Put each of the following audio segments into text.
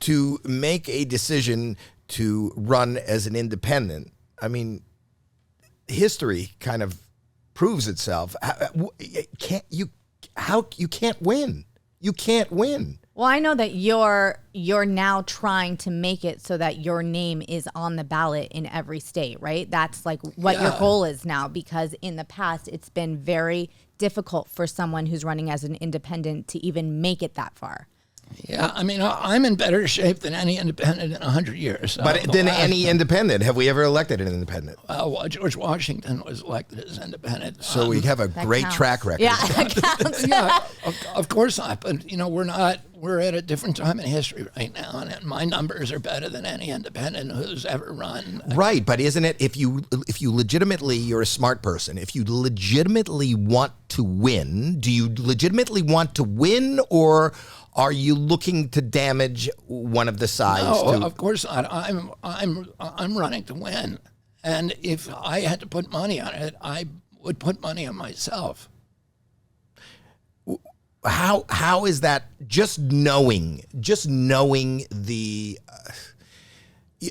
to make a decision to run as an independent, I mean, history kind of proves itself. You can't win. You can't win. Well, I know that you're now trying to make it so that your name is on the ballot in every state, right? That's like what your goal is now, because in the past it's been very difficult for someone who's running as an independent to even make it that far. Yeah, I mean, I'm in better shape than any independent in 100 years. But than any independent, have we ever elected an independent? Well, George Washington was elected as independent. So we have a great counts. track record. Yeah, that counts. Yeah, of course not. But, you know, we're at a different time in history right now, and my numbers are better than any independent who's ever run. Right, but isn't it, if you legitimately, you're a smart person, if you legitimately want to win, do you legitimately want to win, or are you looking to damage one of the sides? No, of course not. I'm running to win, and if I had to put money on it, I would put money on myself. How is that? Just knowing the.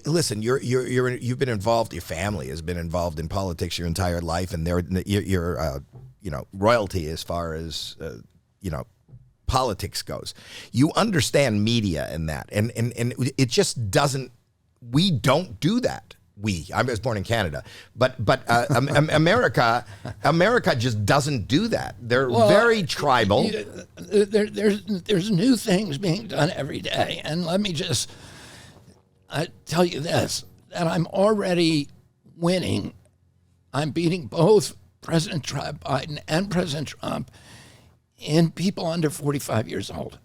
Listen, you've been involved. Your family has been involved in politics your entire life, and you're royalty as far as politics goes. You understand media and that, and it just doesn't. We don't do that. I was born in Canada, but America just doesn't do that. They're very tribal. There's new things being done every day, and let me just tell you this: that I'm already winning. I'm beating both President Biden and President Trump in people under 45 years old.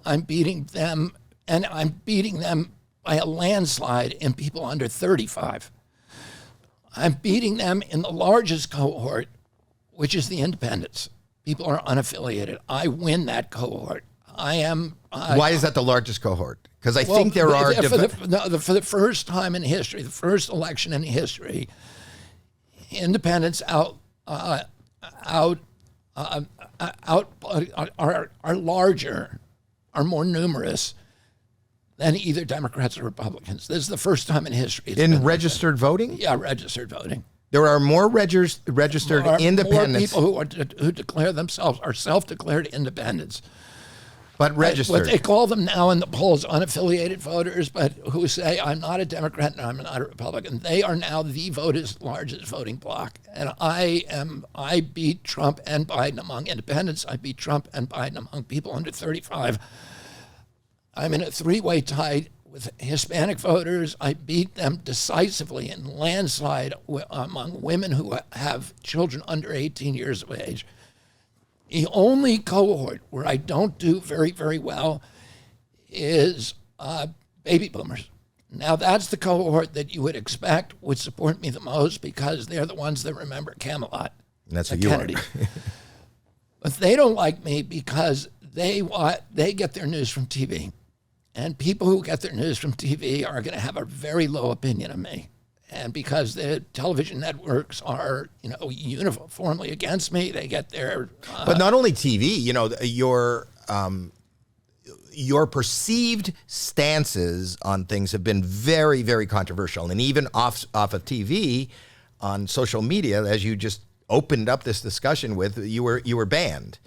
I'm beating them, and I'm beating them by a landslide in people under 35. I'm beating them in the largest cohort, which is the independents. People are unaffiliated. I win that cohort. Why is that the largest cohort? Because I think there are... For the first time in history, the first election in history, independents are larger, are more numerous than either Democrats or Republicans. This is the first time in history. In registered voting? Yeah, registered voting. There are more registered independents. More people who declare themselves are self-declared independents. But registered. What they call them now in the polls, unaffiliated voters, but who say, I'm not a Democrat and I'm not a Republican. They are now the largest voting bloc. And I beat Trump and Biden among independents. I beat Trump and Biden among people under 35. I'm in a three-way tie with Hispanic voters. I beat them decisively in landslide among women who have children under 18 years of age. The only cohort where I don't do very, very well is baby boomers. Now, that's the cohort that you would expect would support me the most because they're the ones that remember Camelot. And that's what you are. But they don't like me because they get their news from TV. And people who get their news from TV are going to have a very low opinion of me. And because the television networks are, uniformly against me, they get their... But not only TV, your perceived stances on things have been very, very controversial. And even off of TV, on social media, as you just opened up this discussion with, you were banned.